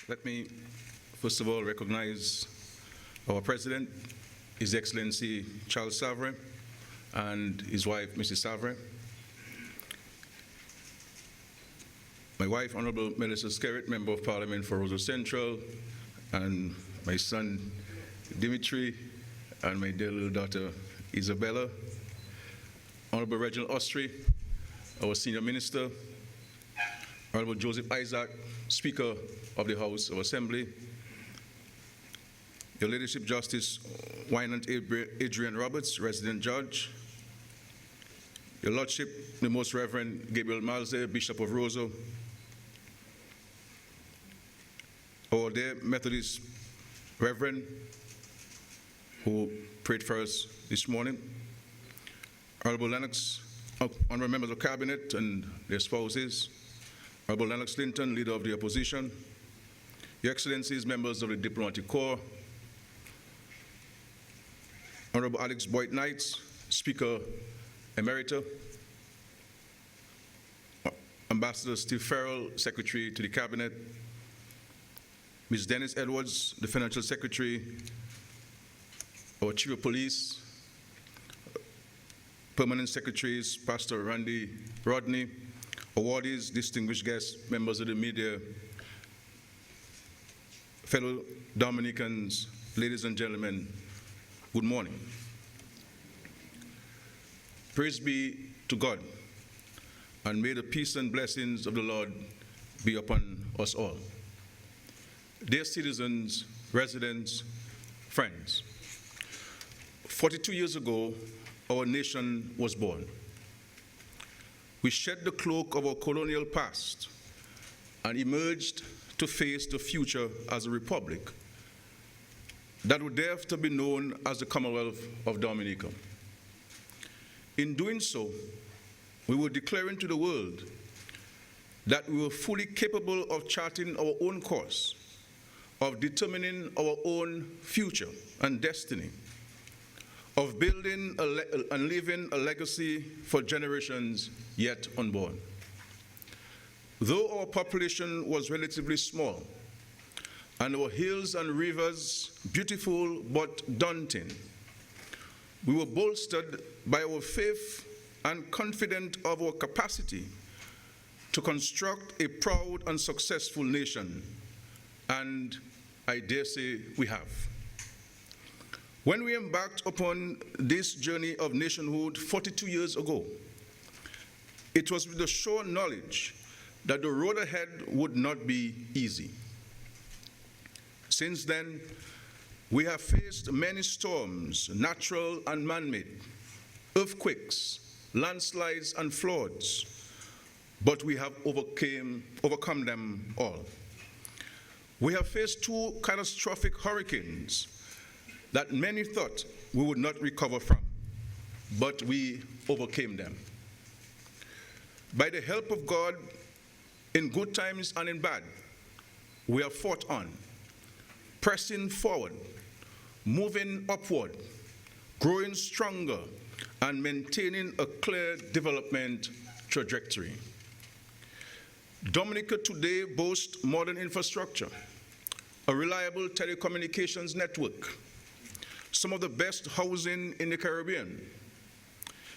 Let me, first of all, recognize our President, His Excellency Charles Savre, and his wife, Mrs. Savre. My wife, Honorable Melissa Skerrit, Member of Parliament for Roosevelt Central, and my son, Dimitri, and my dear little daughter, Isabella. Honorable Reginald Ostry, our Senior Minister, Honorable Joseph Isaac, Speaker of the House of Assembly, Your Ladyship Justice Wynant Adrian Roberts, Resident Judge, Your Lordship, the Most Reverend Gabriel Malze, Bishop of Roseau, our dear Methodist Reverend who prayed for us this morning, Honorable Lennox, honorable members of Cabinet and their spouses, Honorable Lennox Linton, Leader of the Opposition, Your Excellencies, members of the Diplomatic Corps, Honorable Alex Boyd Knights, Speaker Emerita, Ambassador Steve Farrell, Secretary to the Cabinet, Ms. Dennis Edwards, the Financial Secretary, our Chief of Police, Permanent Secretaries, Pastor Randy Rodney, awardees, distinguished guests, members of the media, fellow Dominicans, ladies and gentlemen, good morning. Praise be to God, and may the peace and blessings of the Lord be upon us all. Dear citizens, residents, friends, 42 years ago, our nation was born. We shed the cloak of our colonial past and emerged to face the future as a republic that would dare to be known as the Commonwealth of Dominica. In doing so, we were declaring to the world that we were fully capable of charting our own course, of determining our own future and destiny, of building and leaving a legacy for generations yet unborn. Though our population was relatively small, and our hills and rivers beautiful but daunting, we were bolstered by our faith and confident of our capacity to construct a proud and successful nation, and I dare say we have. When we embarked upon this journey of nationhood 42 years ago, it was with the sure knowledge that the road ahead would not be easy. Since then, we have faced many storms, natural and man-made, earthquakes, landslides, and floods, but we have overcome them all. We have faced two catastrophic hurricanes that many thought we would not recover from, but we overcame them. By the help of God, in good times and in bad, we have fought on, pressing forward, moving upward, growing stronger, and maintaining a clear development trajectory. Dominica today boasts modern infrastructure, a reliable telecommunications network, some of the best housing in the Caribbean,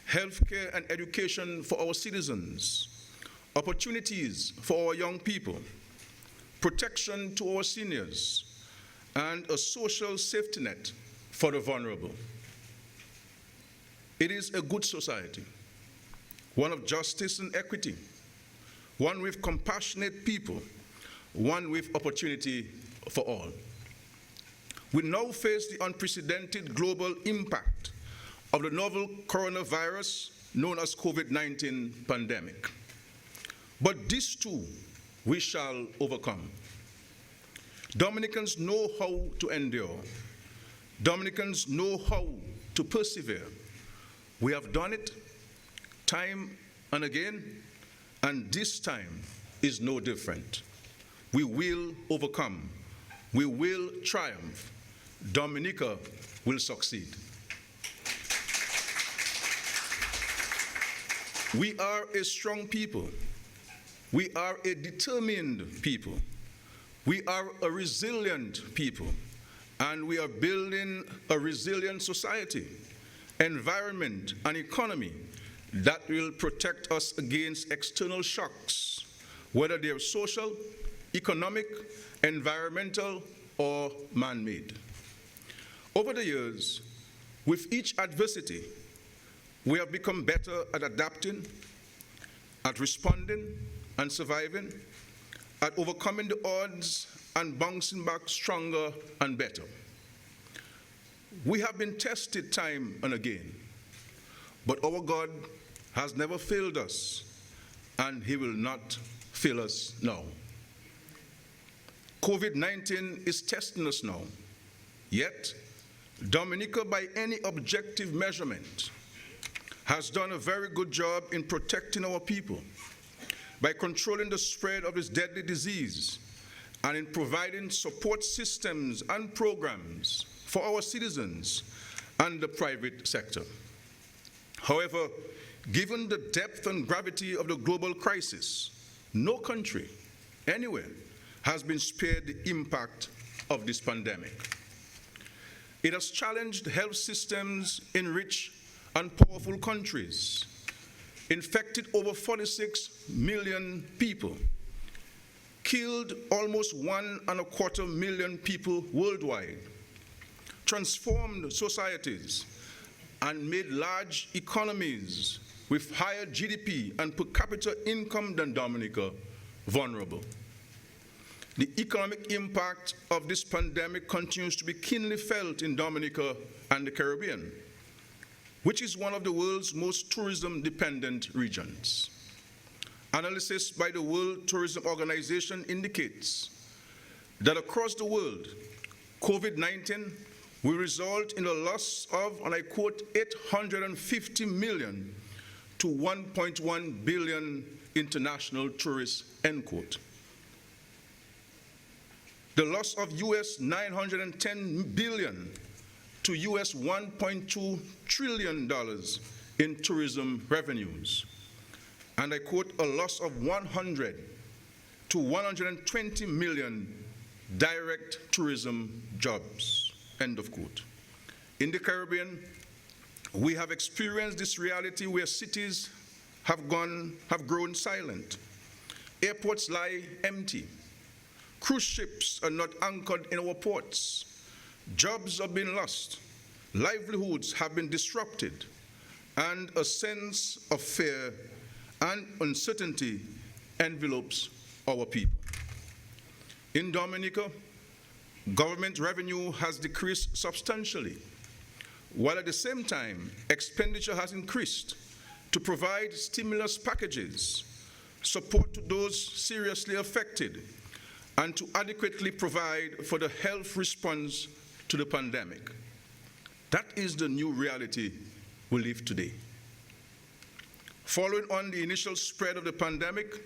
healthcare and education for our citizens, opportunities for our young people, protection to our seniors, and a social safety net for the vulnerable. It is a good society, one of justice and equity, one with compassionate people, one with opportunity for all. We now face the unprecedented global impact of the novel coronavirus known as COVID-19 pandemic. But this too we shall overcome. Dominicans know how to endure. Dominicans know how to persevere. We have done it time and again, and this time is no different. We will overcome. We will triumph. Dominica will succeed. We are a strong people. We are a determined people. We are a resilient people, and we are building a resilient society, environment, and economy that will protect us against external shocks, whether they are social, economic, environmental, or man-made. Over the years, with each adversity, we have become better at adapting, at responding and surviving, at overcoming the odds and bouncing back stronger and better. We have been tested time and again, but our God has never failed us, and He will not fail us now. COVID-19 is testing us now, yet Dominica, by any objective measurement, has done a very good job in protecting our people by controlling the spread of this deadly disease and in providing support systems and programs for our citizens and the private sector. However, given the depth and gravity of the global crisis, no country anywhere has been spared the impact of this pandemic. It has challenged health systems in rich and powerful countries, infected over 46 million people, killed almost 1.25 million people worldwide, transformed societies, and made large economies with higher GDP and per capita income than Dominica vulnerable. The economic impact of this pandemic continues to be keenly felt in Dominica and the Caribbean, which is one of the world's most tourism-dependent regions. Analysis by the World Tourism Organization indicates that across the world, COVID-19 will result in a loss of, and I quote, 850 million to 1.1 billion international tourists, end quote. The loss of US 910 billion to US $1.2 trillion in tourism revenues. And I quote, a loss of 100 to 120 million direct tourism jobs, end of quote. In the Caribbean, we have experienced this reality where cities have grown silent. Airports lie empty. Cruise ships are not anchored in our ports. Jobs have been lost. Livelihoods have been disrupted. And a sense of fear and uncertainty envelops our people. In Dominica, government revenue has decreased substantially, while at the same time, expenditure has increased to provide stimulus packages, support to those seriously affected, and to adequately provide for the health response to the pandemic. That is the new reality we live today. Following on the initial spread of the pandemic,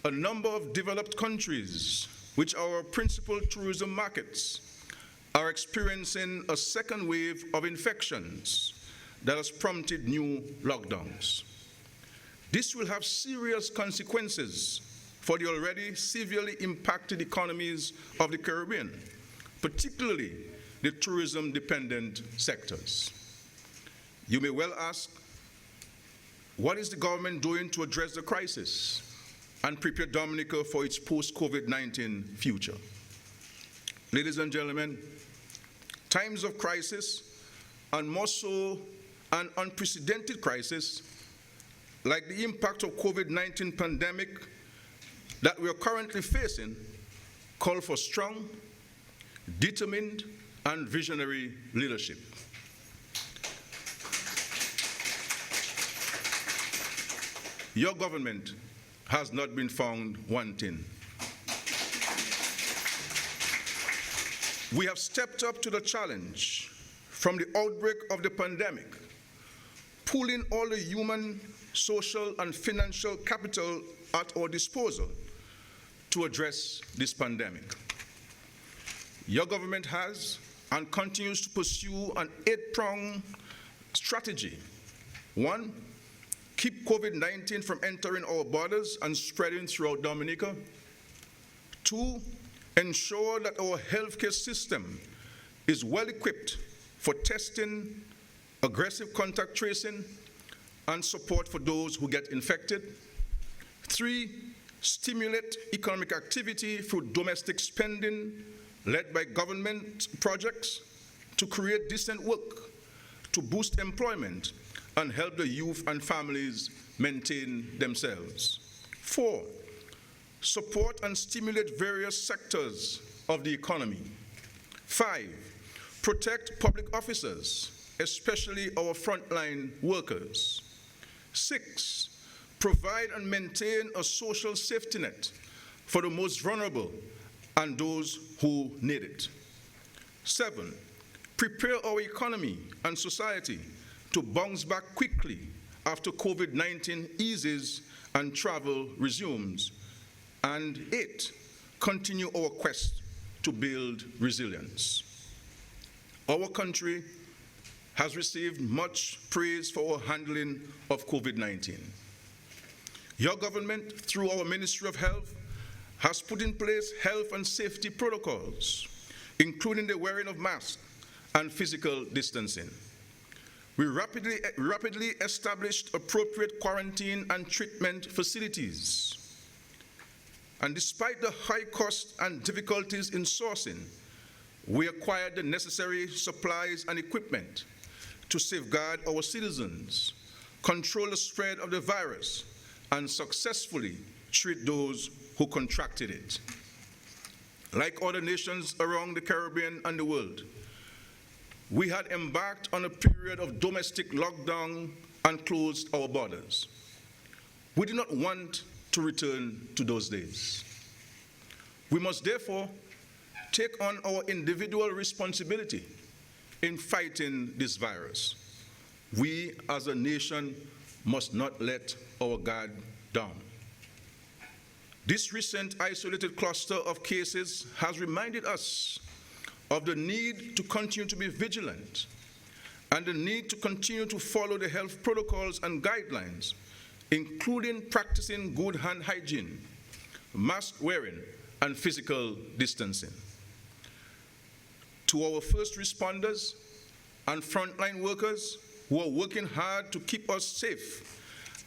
a number of developed countries, which are our principal tourism markets, are experiencing a second wave of infections that has prompted new lockdowns. This will have serious consequences for the already severely impacted economies of the Caribbean, particularly the tourism-dependent sectors. You may well ask, what is the government doing to address the crisis and prepare Dominica for its post-COVID-19 future? Ladies and gentlemen, times of crisis, and more so an unprecedented crisis, like the impact of COVID-19 pandemic that we are currently facing, call for strong, determined, and visionary leadership. Your government has not been found wanting. We have stepped up to the challenge from the outbreak of the pandemic, pooling all the human, social, and financial capital at our disposal to address this pandemic. Your government has and continues to pursue an 8-pronged strategy. 1, keep COVID-19 from entering our borders and spreading throughout Dominica. 2, ensure that our healthcare system is well equipped for testing, aggressive contact tracing, and support for those who get infected. 3, stimulate economic activity through domestic spending led by government projects to create decent work, to boost employment, and help the youth and families maintain themselves. 4, support and stimulate various sectors of the economy. 5, protect public officers, especially our frontline workers. 6, provide and maintain a social safety net for the most vulnerable and those who need it. 7, prepare our economy and society to bounce back quickly after COVID-19 eases and travel resumes. And 8, continue our quest to build resilience. Our country has received much praise for our handling of COVID-19. Your government, through our Ministry of Health, has put in place health and safety protocols, including the wearing of masks and physical distancing. We rapidly established appropriate quarantine and treatment facilities. And despite the high cost and difficulties in sourcing, we acquired the necessary supplies and equipment to safeguard our citizens, control the spread of the virus, and successfully treat those who contracted it. Like other nations around the Caribbean and the world, we had embarked on a period of domestic lockdown and closed our borders. We did not want to return to those days. We must therefore take on our individual responsibility in fighting this virus. We as a nation must not let our guard down. This recent isolated cluster of cases has reminded us of the need to continue to be vigilant and the need to continue to follow the health protocols and guidelines, including practicing good hand hygiene, mask wearing, and physical distancing. To our first responders and frontline workers who are working hard to keep us safe,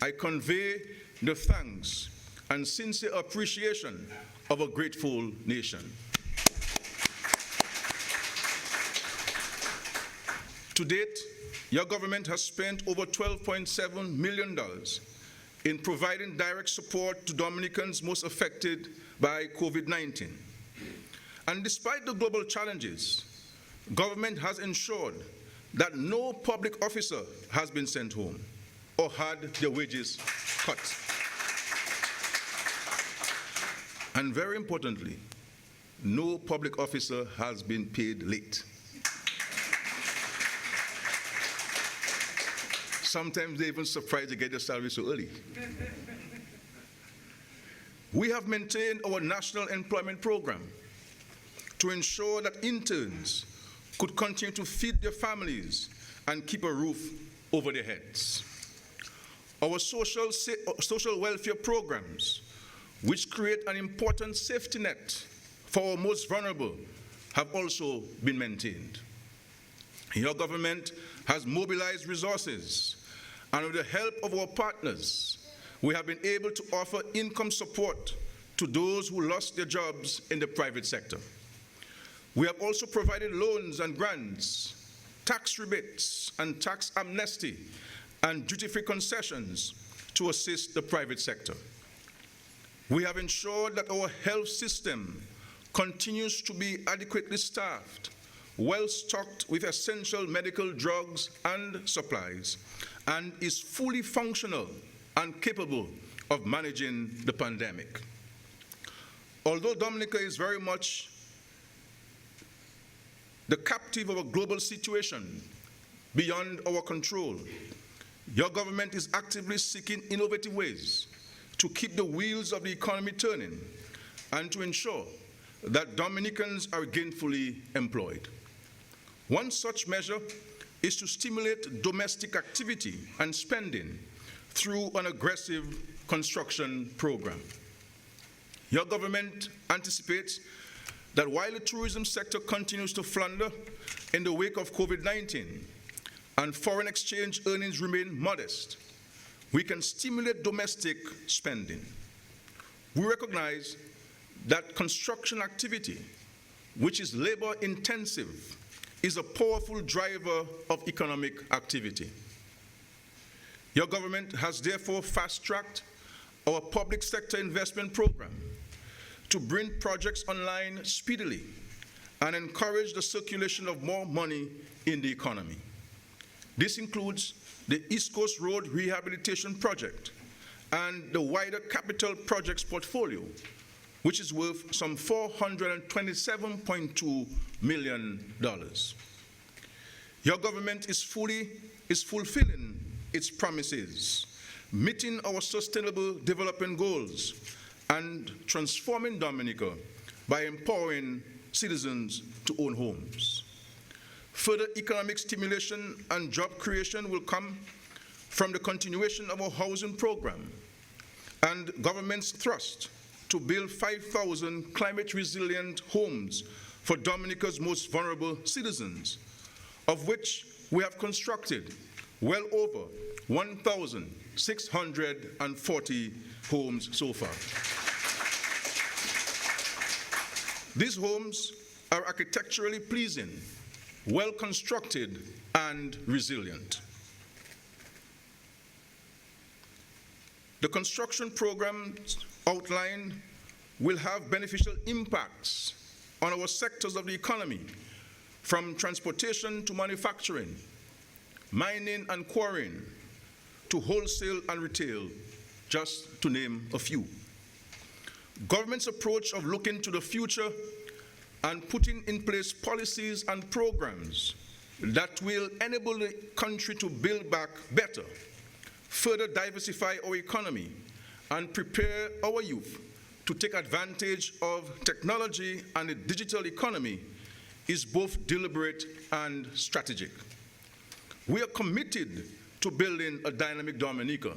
I convey the thanks and sincere appreciation of a grateful nation. To date, your government has spent over $12.7 million in providing direct support to Dominicans most affected by COVID-19. And despite the global challenges, government has ensured that no public officer has been sent home or had their wages cut. And very importantly, no public officer has been paid late. Sometimes they're even surprised to get their salary so early. We have maintained our national employment program to ensure that interns could continue to feed their families and keep a roof over their heads. Our social welfare programs, which create an important safety net for our most vulnerable, have also been maintained. Your government has mobilized resources, and with the help of our partners, we have been able to offer income support to those who lost their jobs in the private sector. We have also provided loans and grants, tax rebates and tax amnesty, and duty-free concessions to assist the private sector. We have ensured that our health system continues to be adequately staffed, well-stocked with essential medical drugs and supplies, and is fully functional and capable of managing the pandemic. Although Dominica is very much the captive of a global situation beyond our control, your government is actively seeking innovative ways to keep the wheels of the economy turning and to ensure that Dominicans are gainfully employed. One such measure is to stimulate domestic activity and spending through an aggressive construction program. Your government anticipates that while the tourism sector continues to flounder in the wake of COVID-19 and foreign exchange earnings remain modest, we can stimulate domestic spending. We recognize that construction activity, which is labor-intensive, is a powerful driver of economic activity. Your government has therefore fast-tracked our public sector investment program to bring projects online speedily and encourage the circulation of more money in the economy. This includes the East Coast Road Rehabilitation Project and the wider capital projects portfolio, which is worth some $427.2 million. Your government is fulfilling its promises, meeting our sustainable development goals, and transforming Dominica by empowering citizens to own homes. Further economic stimulation and job creation will come from the continuation of our housing program and government's thrust to build 5,000 climate-resilient homes for Dominica's most vulnerable citizens, of which we have constructed well over 1,640 homes so far. These homes are architecturally pleasing, well constructed, and resilient. The construction programs outlined will have beneficial impacts on our sectors of the economy, from transportation to manufacturing, mining and quarrying, to wholesale and retail, just to name a few. Government's approach of looking to the future and putting in place policies and programs that will enable the country to build back better, further diversify our economy, and prepare our youth to take advantage of technology and the digital economy is both deliberate and strategic. We are committed to building a dynamic Dominica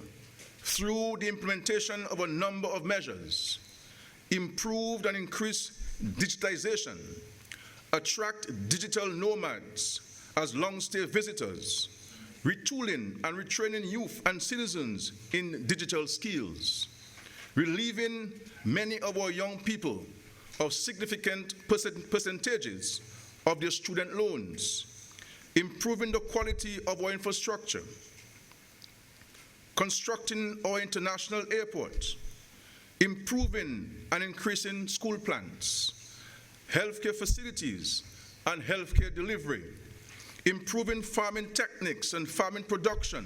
through the implementation of a number of measures: improved and increased digitization, attract digital nomads as long-stay visitors, retooling and retraining youth and citizens in digital skills, relieving many of our young people of significant percentages of their student loans, improving the quality of our infrastructure, constructing our international airports, improving and increasing school plans, healthcare facilities and healthcare delivery, improving farming techniques and farming production,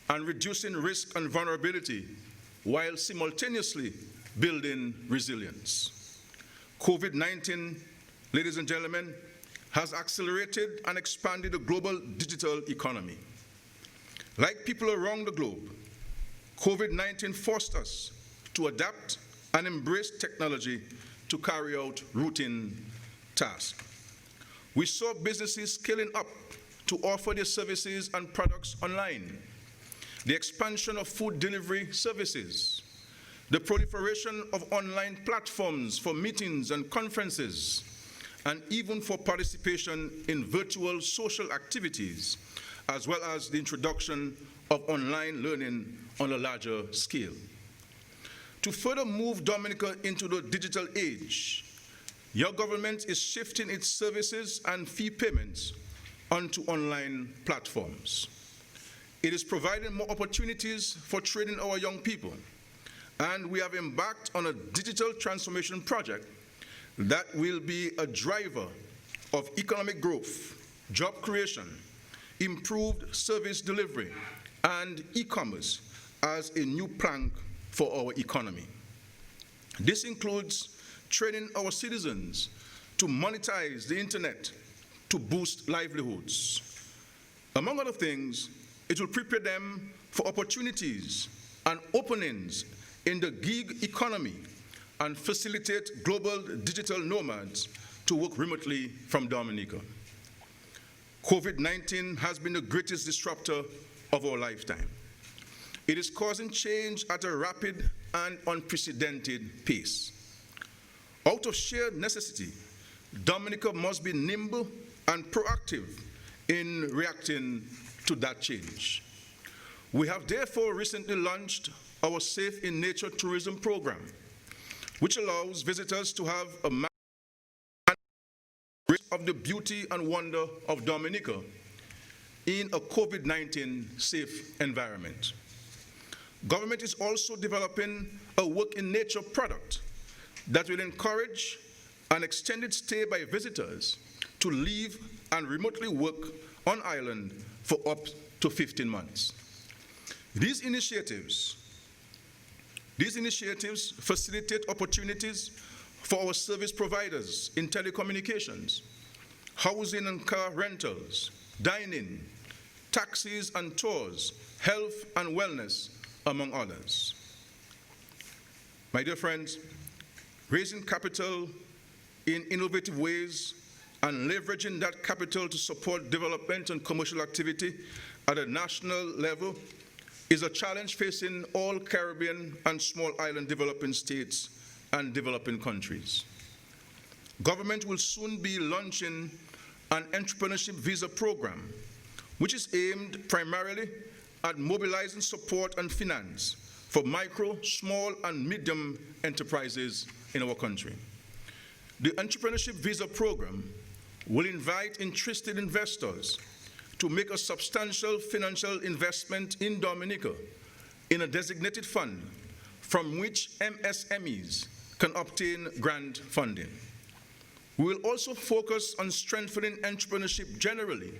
and reducing risk and vulnerability while simultaneously building resilience. COVID-19, ladies and gentlemen, has accelerated and expanded the global digital economy. Like people around the globe, COVID-19 forced us to adapt and embrace technology to carry out routine tasks. We saw businesses scaling up to offer their services and products online, the expansion of food delivery services, the proliferation of online platforms for meetings and conferences, and even for participation in virtual social activities, as well as the introduction of online learning on a larger scale. To further move Dominica into the digital age, your government is shifting its services and fee payments onto online platforms. It is providing more opportunities for training our young people, and we have embarked on a digital transformation project that will be a driver of economic growth, job creation, improved service delivery, and e-commerce as a new plank for our economy. This includes training our citizens to monetize the internet to boost livelihoods. Among other things, it will prepare them for opportunities and openings in the gig economy and facilitate global digital nomads to work remotely from Dominica. COVID-19 has been the greatest disruptor of our lifetime. It is causing change at a rapid and unprecedented pace. Out of sheer necessity, Dominica must be nimble and proactive in reacting to that change. We have therefore recently launched our Safe in Nature tourism program, which allows visitors to have a map of the beauty and wonder of Dominica in a COVID-19 safe environment. Government is also developing a work in nature product that will encourage an extended stay by visitors to live and remotely work on island for up to 15 months. These initiatives facilitate opportunities for our service providers in telecommunications, housing and car rentals, dining, taxis and tours, health and wellness, among others. My dear friends, raising capital in innovative ways and leveraging that capital to support development and commercial activity at a national level is a challenge facing all Caribbean and small island developing states and developing countries. Government will soon be launching an entrepreneurship visa program, which is aimed primarily at mobilizing support and finance for micro, small, and medium enterprises in our country. The entrepreneurship visa program will invite interested investors to make a substantial financial investment in Dominica in a designated fund from which MSMEs can obtain grant funding. We will also focus on strengthening entrepreneurship generally,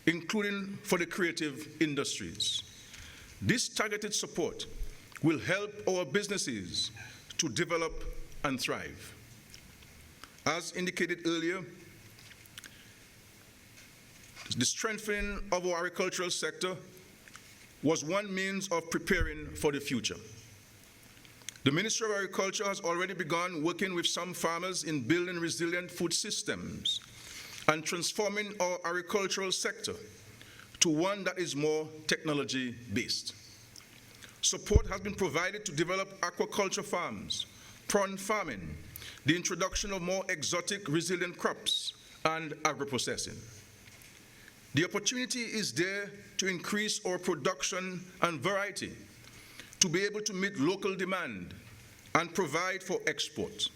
including for the creative industries. This targeted support will help our businesses to develop and thrive. As indicated earlier, the strengthening of our agricultural sector was one means of preparing for the future. The Ministry of Agriculture has already begun working with some farmers in building resilient food systems and transforming our agricultural sector to one that is more technology-based. Support has been provided to develop aquaculture farms, prawn farming, the introduction of more exotic resilient crops, and agro-processing. The opportunity is there to increase our production and variety, to be able to meet local demand and provide for export.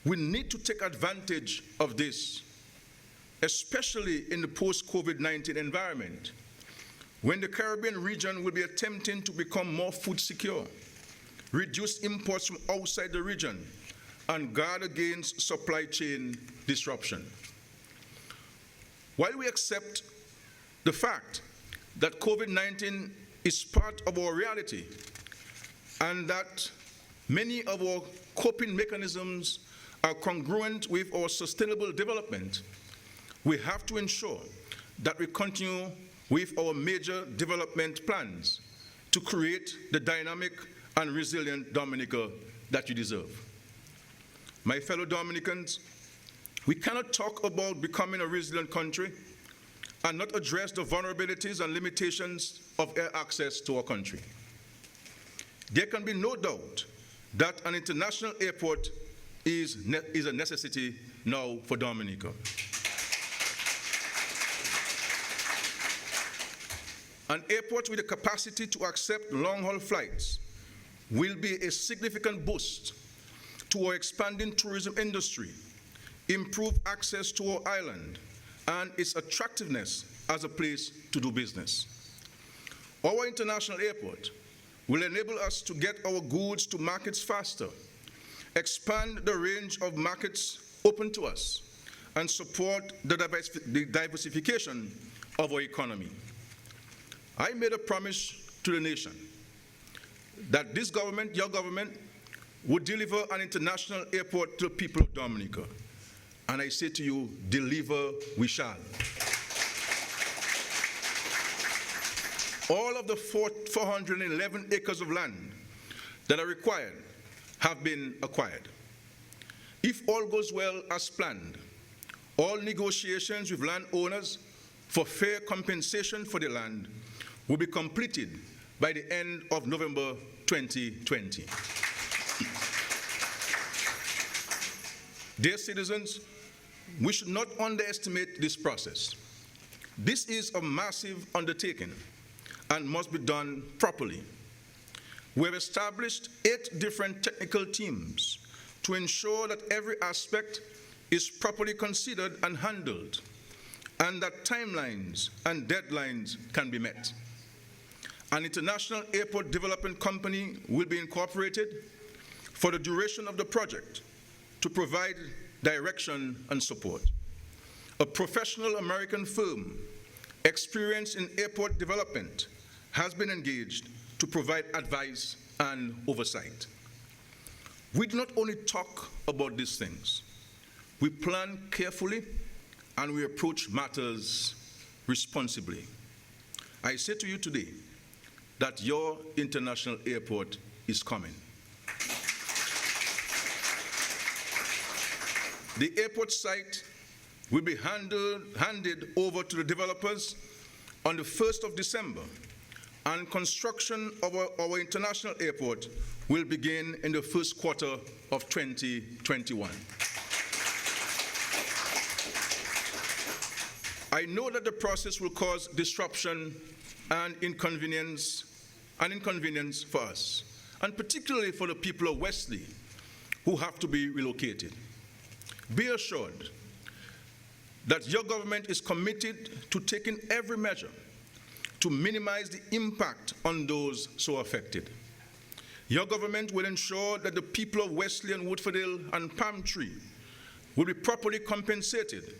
We need to take advantage of this, especially in the post-COVID-19 environment, when the Caribbean region will be attempting to become more food secure, reduce imports from outside the region, and guard against supply chain disruption. While we accept the fact that COVID-19 is part of our reality and that many of our coping mechanisms are congruent with our sustainable development, we have to ensure that we continue with our major development plans to create the dynamic and resilient Dominica that you deserve. My fellow Dominicans, we cannot talk about becoming a resilient country and not address the vulnerabilities and limitations of air access to our country. There can be no doubt that an international airport is a necessity now for Dominica. An airport with the capacity to accept long-haul flights will be a significant boost to our expanding tourism industry, improve access to our island, and its attractiveness as a place to do business. Our international airport will enable us to get our goods to markets faster, expand the range of markets open to us, and support the diversification of our economy. I made a promise to the nation that this government, your government, would deliver an international airport to the people of Dominica. And I say to you, deliver we shall. All of the 411 acres of land that are required have been acquired. If all goes well as planned, all negotiations with landowners for fair compensation for the land will be completed by the end of November 2020. Dear citizens, we should not underestimate this process. This is a massive undertaking and must be done properly. We have established 8 different technical teams to ensure that every aspect is properly considered and handled, and that timelines and deadlines can be met. An international airport development company will be incorporated for the duration of the project to provide direction and support. A professional American firm experienced in airport development has been engaged to provide advice and oversight. We do not only talk about these things, we plan carefully and we approach matters responsibly. I say to you today that your international airport is coming. The airport site will be handed over to the developers on the 1st of December, and construction of our international airport will begin in the first quarter of 2021. I know that the process will cause disruption and inconvenience for us, and particularly for the people of Wesley who have to be relocated. Be assured that your government is committed to taking every measure to minimize the impact on those so affected. Your government will ensure that the people of Wesley and Woodford Hill and Palm Tree will be properly compensated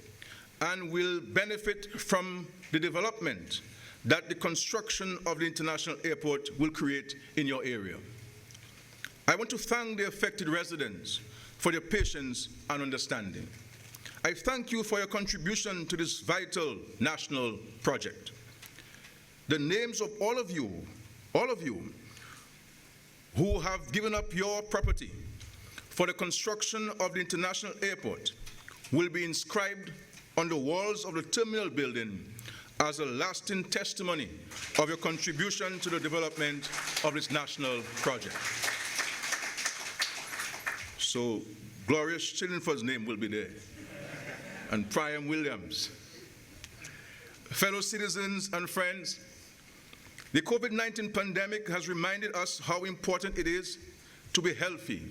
and will benefit from the development that the construction of the international airport will create in your area. I want to thank the affected residents for their patience and understanding. I thank you for your contribution to this vital national project. The names of all of you who have given up your property for the construction of the international airport will be inscribed on the walls of the terminal building as a lasting testimony of your contribution to the development of this national project. So Glorious Chillingford's name will be there, and Priam Williams. Fellow citizens and friends, the COVID-19 pandemic has reminded us how important it is to be healthy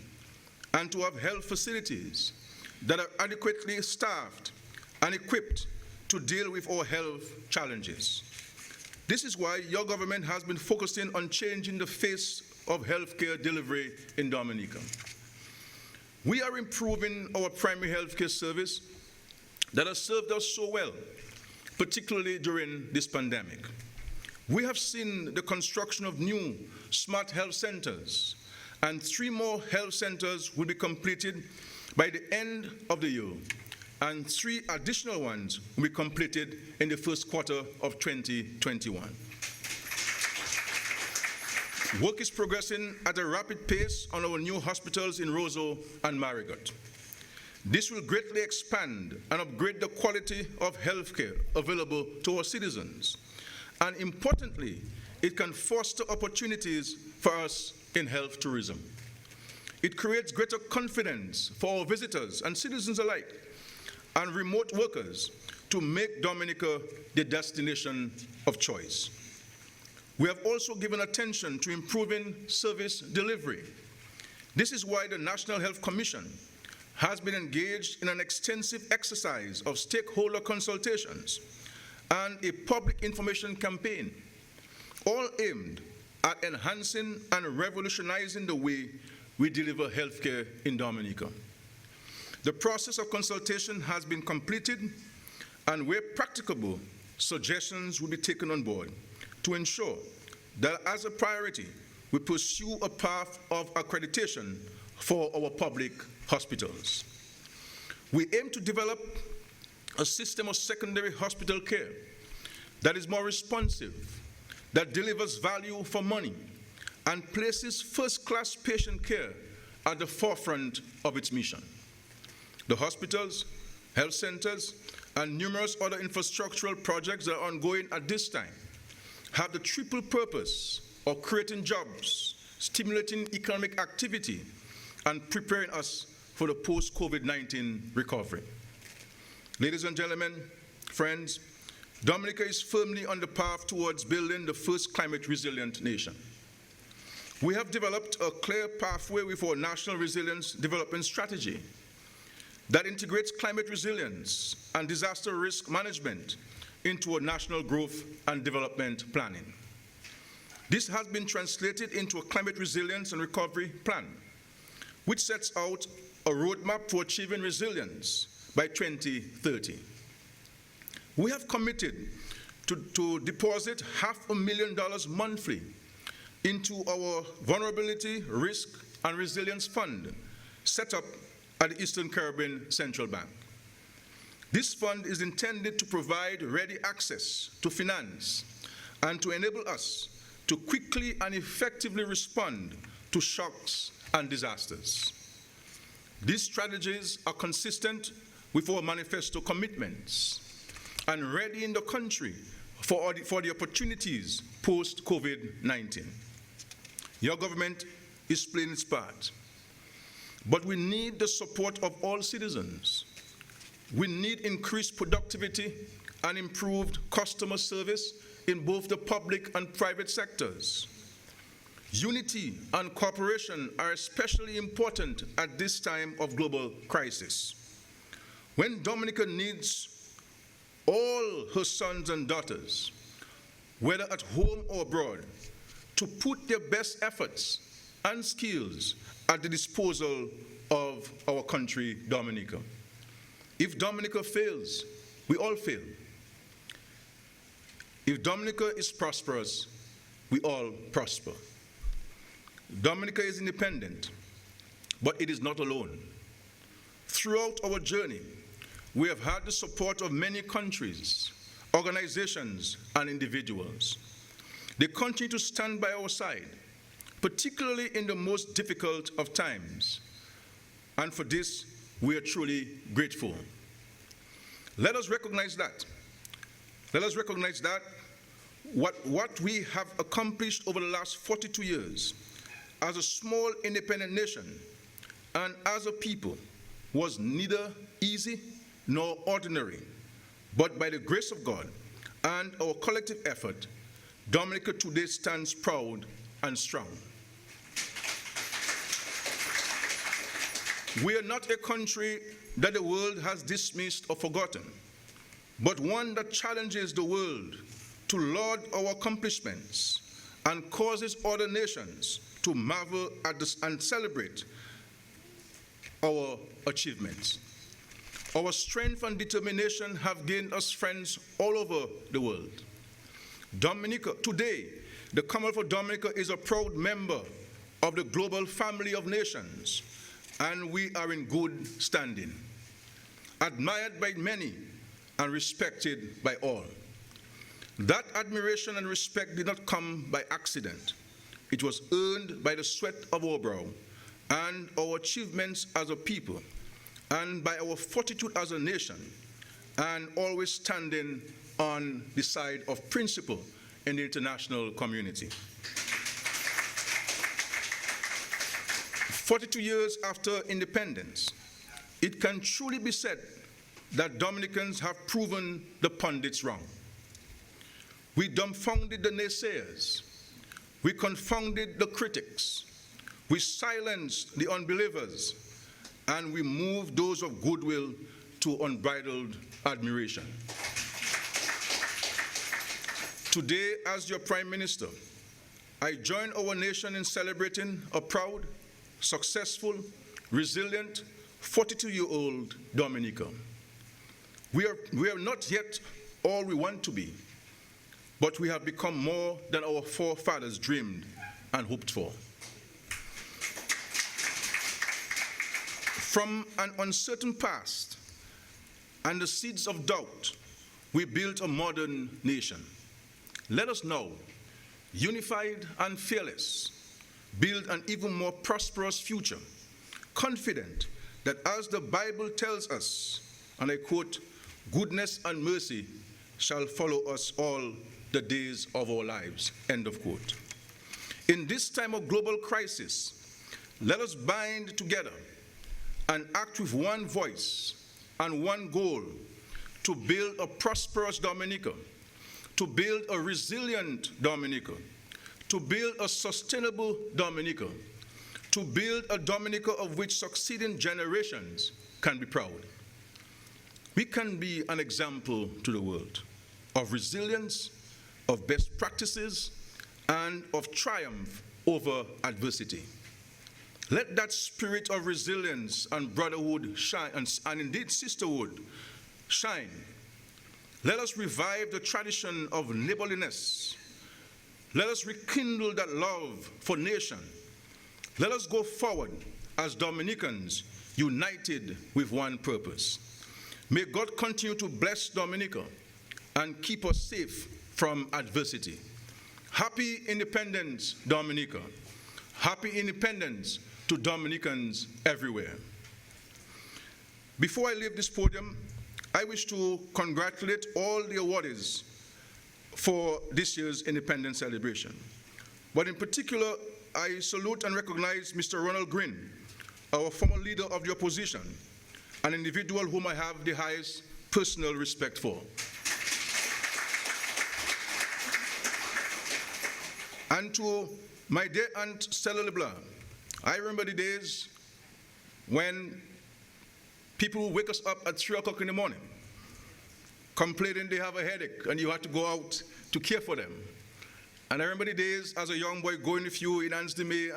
and to have health facilities that are adequately staffed and equipped to deal with our health challenges. This is why your government has been focusing on changing the face of healthcare delivery in Dominica. We are improving our primary healthcare service that has served us so well, particularly during this pandemic. We have seen the construction of new smart health centers, and 3 more health centers will be completed by the end of the year, and 3 additional ones will be completed in the first quarter of 2021. Work is progressing at a rapid pace on our new hospitals in Roseau and Marigot. This will greatly expand and upgrade the quality of healthcare available to our citizens. And importantly, it can foster opportunities for us in health tourism. It creates greater confidence for our visitors and citizens alike and remote workers to make Dominica the destination of choice. We have also given attention to improving service delivery. This is why the National Health Commission has been engaged in an extensive exercise of stakeholder consultations and a public information campaign, all aimed at enhancing and revolutionizing the way we deliver healthcare in Dominica. The process of consultation has been completed, and where practicable, suggestions will be taken on board to ensure that as a priority, we pursue a path of accreditation for our public hospitals. We aim to develop a system of secondary hospital care that is more responsive, that delivers value for money, and places first-class patient care at the forefront of its mission. The hospitals, health centers, and numerous other infrastructural projects that are ongoing at this time have the triple purpose of creating jobs, stimulating economic activity, and preparing us for the post-COVID-19 recovery. Ladies and gentlemen, friends, Dominica is firmly on the path towards building the first climate-resilient nation. We have developed a clear pathway with our National Resilience Development Strategy that integrates climate resilience and disaster risk management into our national growth and development planning. This has been translated into a climate resilience and recovery plan, which sets out a roadmap for achieving resilience by 2030. We have committed to deposit $500,000 monthly into our Vulnerability, Risk, and Resilience Fund, set up at the Eastern Caribbean Central Bank. This fund is intended to provide ready access to finance and to enable us to quickly and effectively respond to shocks and disasters. These strategies are consistent with our manifesto commitments and ready in the country for the opportunities post-COVID-19. Your government is playing its part, but we need the support of all citizens. We need increased productivity and improved customer service in both the public and private sectors. Unity and cooperation are especially important at this time of global crisis, when Dominica needs all her sons and daughters, whether at home or abroad, to put their best efforts and skills at the disposal of our country, Dominica. If Dominica fails, we all fail. If Dominica is prosperous, we all prosper. Dominica is independent, but it is not alone. Throughout our journey, we have had the support of many countries, organizations, and individuals. They continue to stand by our side, particularly in the most difficult of times. And for this, we are truly grateful. Let us recognize that. Let us recognize that what we have accomplished over the last 42 years as a small independent nation and as a people was neither easy nor ordinary, but by the grace of God and our collective effort, Dominica today stands proud and strong. We are not a country that the world has dismissed or forgotten, but one that challenges the world to laud our accomplishments and causes other nations to marvel at this and celebrate our achievements. Our strength and determination have gained us friends all over the world. Dominica, today, the Commonwealth of Dominica is a proud member of the global family of nations, and we are in good standing, admired by many and respected by all. That admiration and respect did not come by accident. It was earned by the sweat of our brow and our achievements as a people, and by our fortitude as a nation, and always standing on the side of principle in the international community. 42 years after independence, it can truly be said that Dominicans have proven the pundits wrong. We dumbfounded the naysayers. We confounded the critics. We silenced the unbelievers. And we moved those of goodwill to unbridled admiration. Today, as your Prime Minister, I join our nation in celebrating a proud, successful, resilient, 42-year-old Dominica. We are not yet all we want to be, but we have become more than our forefathers dreamed and hoped for. From an uncertain past and the seeds of doubt, we built a modern nation. Let us now, unified and fearless, build an even more prosperous future, confident that as the Bible tells us, and I quote, "Goodness and mercy shall follow us all the days of our lives," end of quote. In this time of global crisis, let us bind together and act with one voice and one goal to build a prosperous Dominica, to build a resilient Dominica, to build a sustainable Dominica, to build a Dominica of which succeeding generations can be proud. We can be an example to the world of resilience, of best practices, and of triumph over adversity. Let that spirit of resilience and brotherhood shine, and indeed sisterhood shine. Let us revive the tradition of neighborliness. Let us rekindle that love for nation. Let us go forward as Dominicans, united with one purpose. May God continue to bless Dominica and keep us safe from adversity. Happy Independence, Dominica. Happy Independence to Dominicans everywhere. Before I leave this podium, I wish to congratulate all the awardees for this year's Independence celebration. But in particular, I salute and recognize Mr. Ronald Green, our former leader of the opposition, an individual whom I have the highest personal respect for. And to my dear Aunt Stella LeBlanc, I remember the days when people would wake us up at 3 o'clock in the morning, complaining they have a headache and you had to go out to care for them. And I remember the days as a young boy going with you in Ansdeme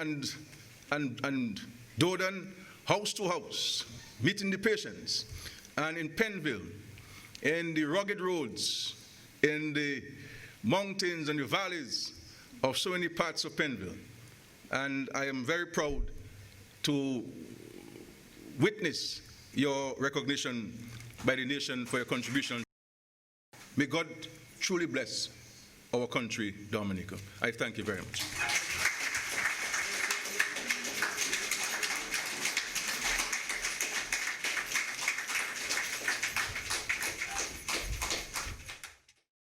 and Dodan, house to house, meeting the patients, and in Penville, in the rugged roads, in the mountains and the valleys of so many parts of Penville. And I am very proud to witness your recognition by the nation for your contribution. May God truly bless our country, Dominica. I thank you very much.